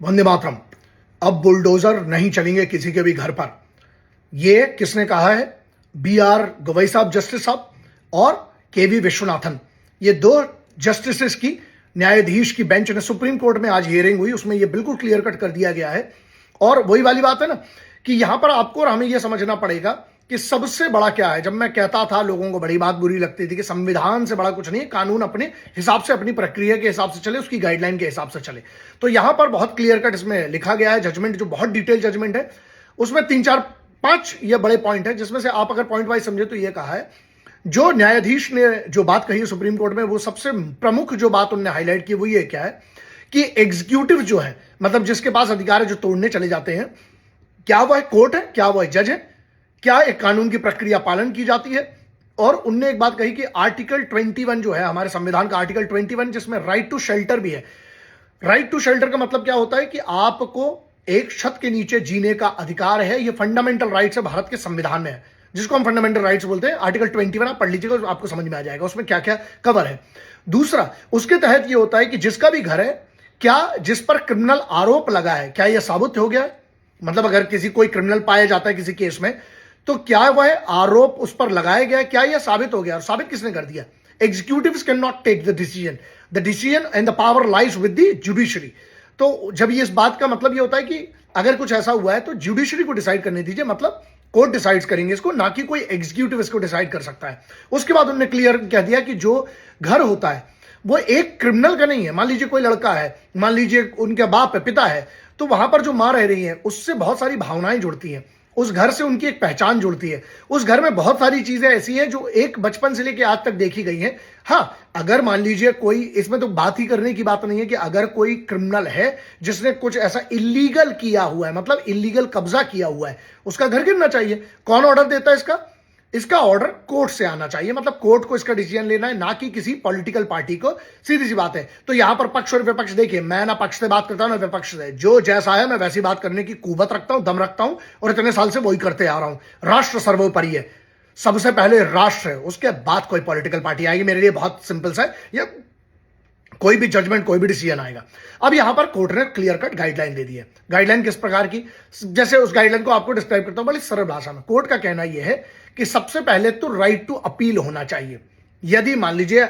वंदे मातरम। अब बुलडोजर नहीं चलेंगे किसी के भी घर पर। ये किसने कहा है? बी आर गवई साहब, जस्टिस साहब, और के वी विश्वनाथन। ये दो जस्टिसेस की न्यायाधीश की बेंच ने सुप्रीम कोर्ट में आज हियरिंग हुई, उसमें ये बिल्कुल क्लियर कट कर दिया गया है। और वही वाली बात है ना कि यहां पर आपको और हमें यह समझना पड़ेगा कि सबसे बड़ा क्या है। जब मैं कहता था, लोगों को बड़ी बात बुरी लगती थी कि संविधान से बड़ा कुछ नहीं है, कानून अपने हिसाब से, अपनी प्रक्रिया के हिसाब से चले, उसकी गाइडलाइन के हिसाब से चले। तो यहां पर बहुत क्लियर कट इसमें लिखा गया है, जजमेंट जो बहुत डिटेल जजमेंट है, उसमें 3 4 5 ये बड़े पॉइंट है, जिसमें से आप अगर पॉइंट वाइज समझे तो ये कहा है, जो न्यायाधीश ने जो बात कही है सुप्रीम कोर्ट में, वो सबसे प्रमुख जो बात उन्होंने हाईलाइट की वो ये क्या है कि एग्जीक्यूटिव जो है, मतलब जिसके पास अधिकार है, जो तोड़ने चले जाते हैं, क्या वह कोर्ट है, क्या वह जज है, क्या एक कानून की प्रक्रिया पालन की जाती है। और उनने एक बात कही कि आर्टिकल 21 जो है हमारे संविधान का, आर्टिकल 21 जिसमें राइट टू शेल्टर भी है। राइट टू शेल्टर का मतलब क्या होता है कि आपको एक छत के नीचे जीने का अधिकार है। ये फंडामेंटल राइट्स है, भारत के संविधान में है, जिसको हम फंडामेंटल राइट्स बोलते हैं। आर्टिकल 21 आप पढ़ लीजिएगा, आपको समझ में आ जाएगा उसमें क्या क्या कवर है। दूसरा, उसके तहत ये होता है कि जिसका भी घर है, क्या जिस पर क्रिमिनल आरोप लगा है, क्या यह साबित हो गया है? मतलब अगर किसी कोई क्रिमिनल पाया जाता है किसी केस में, तो क्या वह आरोप उस पर लगाया गया, क्या यह साबित हो गया? और साबित किसने कर दिया? Executives can not take the decision and the power lies with the judiciary. तो जब ये इस बात का मतलब ये होता है कि अगर कुछ ऐसा हुआ है तो जुडिशरी को डिसाइड करने दीजिए, मतलब कोर्ट डिसाइड करेंगे इसको, ना कि कोई एग्जीक्यूटिव इसको डिसाइड कर सकता है। उसके बाद उन्होंने क्लियर कह दिया कि जो घर होता है वो एक क्रिमिनल का नहीं है। मान लीजिए कोई लड़का है, मान लीजिए उनके बाप है, पिता है, तो वहां पर जो मां रह रही है उससे बहुत सारी भावनाएं जुड़ती हैं, उस घर से उनकी एक पहचान जुड़ती है। उस घर में बहुत सारी चीजें ऐसी हैं जो एक बचपन से लेकर आज तक देखी गई हैं। हाँ, अगर मान लीजिए कोई, इसमें तो बात ही करने की बात नहीं है कि अगर कोई क्रिमिनल है जिसने कुछ ऐसा इलीगल किया हुआ है, मतलब इलीगल कब्जा किया हुआ है, उसका घर गिरना चाहिए। कौन ऑर्डर देता है इसका? इसका ऑर्डर कोर्ट से आना चाहिए, मतलब कोर्ट को इसका डिसीजन लेना है, ना कि किसी पॉलिटिकल पार्टी को। सीधी सी बात है। तो यहां पर पक्ष और विपक्ष देखिए, मैं ना पक्ष से बात करता हूं ना विपक्ष से, जो जैसा है मैं वैसी बात करने की कुवत रखता हूं, दम रखता हूं, और इतने साल से वही करते आ रहा हूं। राष्ट्र सर्वोपरि है, सबसे पहले राष्ट्र है, उसके बाद कोई पॉलिटिकल पार्टी आएगी। मेरे लिए बहुत सिंपल सा है, ये कोई भी जजमेंट, कोई भी डिसीजन आएगा। अब यहां पर कोर्ट ने क्लियर कट गाइडलाइन दे दी है। गाइडलाइन किस प्रकार की, जैसे उस गाइडलाइन को आपको डिस्क्राइब करता हूं बड़ी सरल भाषा में। कोर्ट का कहना यह है कि सबसे पहले तो राइट टू अपील होना चाहिए। यदि मान लीजिए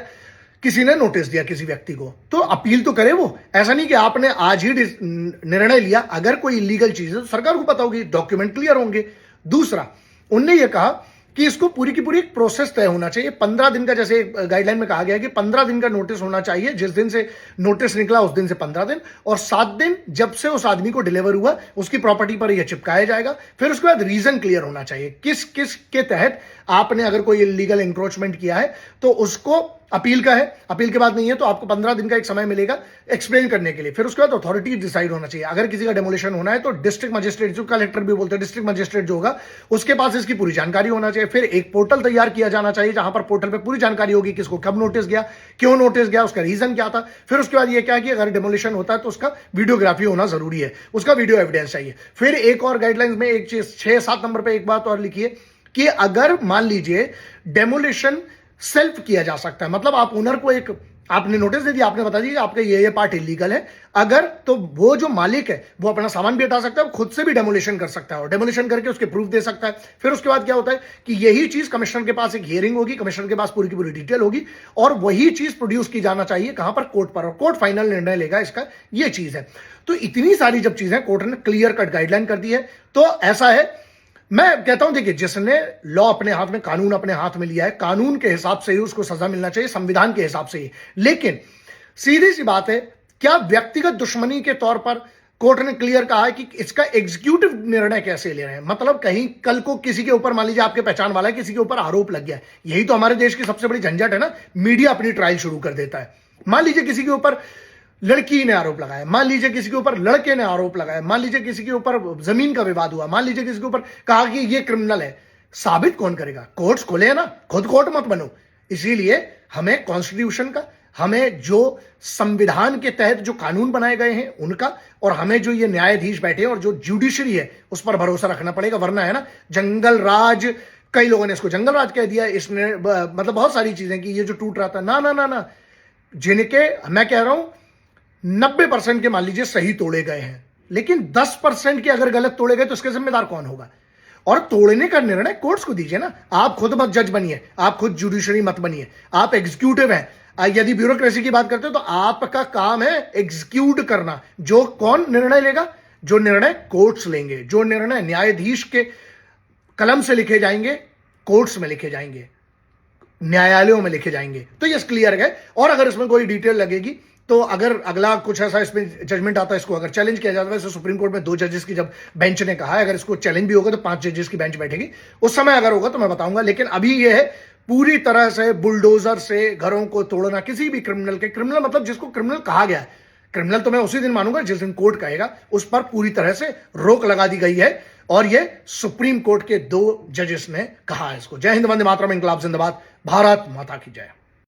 किसी ने नोटिस दिया किसी व्यक्ति को, तो अपील तो करे वो। ऐसा नहीं कि आपने आज ही निर्णय लिया। अगर कोई इलीगल चीज है तो सरकार को पता होगी, डॉक्यूमेंट क्लियर होंगे। दूसरा, उनने ये कहा कि इसको पूरी की पूरी एक प्रोसेस तय होना चाहिए। 15 दिन का, जैसे गाइडलाइन में कहा गया कि 15 दिन का नोटिस होना चाहिए। जिस दिन से नोटिस निकला उस दिन से 15 दिन, और 7 दिन जब से उस आदमी को डिलीवर हुआ उसकी प्रॉपर्टी पर यह चिपकाया जाएगा। फिर उसके बाद रीजन क्लियर होना चाहिए, किस किस के तहत आपने अगर कोई इलीगल इंक्रोचमेंट किया है तो उसको अपील का है। अपील के बाद नहीं है तो आपको 15 दिन का एक समय मिलेगा एक्सप्लेन करने के लिए। फिर उसके बाद अथॉरिटी डिसाइड होना चाहिए। अगर किसी का डेमोलिशन होना है तो डिस्ट्रिक्ट मजिस्ट्रेट, जो कलेक्टर भी बोलते हैं, डिस्ट्रिक्ट मजिस्ट्रेट जो होगा उसके पास इसकी पूरी जानकारी होना चाहिए। फिर एक पोर्टल तैयार किया जाना चाहिए जहां पर पोर्टल पे पूरी जानकारी होगी, किसको कब नोटिस गया, क्यों नोटिस गया, उसका रीजन क्या था। फिर उसके बाद ये क्या कि अगर डेमोलिशन होता है तो उसका वीडियोग्राफी होना जरूरी है, उसका वीडियो एविडेंस चाहिए। फिर एक और गाइडलाइंस में एक चीज 6-7 नंबर पे एक बात और लिखिए कि अगर मान लीजिए डेमोलिशन सेल्फ किया जा सकता है, मतलब आप ओनर को एक आपने नोटिस दे दिया, आपने बता दिया आपका ये पार्ट इलीगल है, अगर तो वो जो मालिक है वो अपना सामान भी हटा सकता है, खुद से भी डेमोलिशन कर सकता है और डेमोलिशन करके उसके प्रूफ दे सकता है। फिर उसके बाद क्या होता है कि यही चीज कमिश्नर के पास एक हियरिंग होगी, कमिश्नर के पास पूरी की पूरी डिटेल होगी और वही चीज प्रोड्यूस की जाना चाहिए कहां पर? कोर्ट पर, और कोर्ट फाइनल निर्णय लेगा इसका। ये चीज है। तो इतनी सारी जब चीजें कोर्ट ने क्लियर कट गाइडलाइन कर दी है, तो ऐसा है, मैं कहता हूं देखिए, जिसने लॉ अपने हाथ में, कानून अपने हाथ में लिया है, कानून के हिसाब से ही उसको सजा मिलना चाहिए, संविधान के हिसाब से ही। लेकिन सीधी सी बात है, क्या व्यक्तिगत दुश्मनी के तौर पर कोर्ट ने क्लियर कहा है कि इसका एग्जीक्यूटिव निर्णय कैसे ले रहे हैं? मतलब कहीं कल को किसी के ऊपर, मान लीजिए आपके पहचान वाला है, किसी के ऊपर आरोप लग गया है। यही तो हमारे देश की सबसे बड़ी झंझट है ना, मीडिया अपनी ट्रायल शुरू कर देता है। मान लीजिए किसी के ऊपर लड़की ने आरोप लगाया, मान लीजिए किसी के ऊपर लड़के ने आरोप लगाया, मान लीजिए किसी के ऊपर जमीन का विवाद हुआ, मान लीजिए किसी के ऊपर कहा कि ये क्रिमिनल है। साबित कौन करेगा? कोर्ट्स खोले हैं ना, खुद कोर्ट मत बनो। इसीलिए हमें कॉन्स्टिट्यूशन का, हमें जो संविधान के तहत जो कानून बनाए गए हैं उनका, और हमें जो ये न्यायाधीश बैठे हैं और जो जुडिशरी है उस पर भरोसा रखना पड़ेगा। वरना है ना जंगल राज, कई लोगों ने इसको जंगल राज कह दिया, इसने मतलब बहुत सारी चीजें कि ये जो टूट रहा था, ना ना ना ना, जिनके, मैं कह रहा हूं 90% के मान लीजिए सही तोड़े गए हैं, लेकिन 10% के अगर गलत तोड़े गए तो इसके जिम्मेदार कौन होगा? और तोड़ने का निर्णय कोर्ट्स को दीजिए ना। आप खुद मत जज बनिए, आप खुद जुडिशरी मत बनिए, आप एग्जीक्यूटिव हैं। यदि ब्यूरोक्रेसी की बात करते हो तो आपका काम है एग्जीक्यूट करना। जो कौन निर्णय लेगा? जो निर्णय कोर्ट्स लेंगे, जो निर्णय न्यायाधीश के कलम से लिखे जाएंगे, कोर्ट्स में लिखे जाएंगे, न्यायालयों में लिखे जाएंगे। तो ये क्लियर है। और अगर इसमें कोई डिटेल लगेगी तो अगर अगला कुछ ऐसा इसमें जजमेंट आता है, इसको अगर चैलेंज किया जाता है, वैसे सुप्रीम कोर्ट में 2 जजेस की जब बेंच ने कहा है, अगर इसको चैलेंज भी होगा तो 5 जजेस की बेंच बैठेगी। उस समय अगर होगा तो मैं बताऊंगा। लेकिन अभी ये है पूरी तरह से बुलडोजर से घरों को तोड़ना, किसी भी क्रिमिनल के, क्रिमिनल मतलब जिसको क्रिमिनल कहा गया है, क्रिमिनल तो मैं उसी दिन मानूंगा जिस दिन कोर्ट कहेगा, उस पर पूरी तरह से रोक लगा दी गई है। और ये सुप्रीम कोर्ट के 2 जजेस ने कहा है इसको। जय हिंद, वंदे मातरम, इंकलाब जिंदाबाद, भारत माता की जय।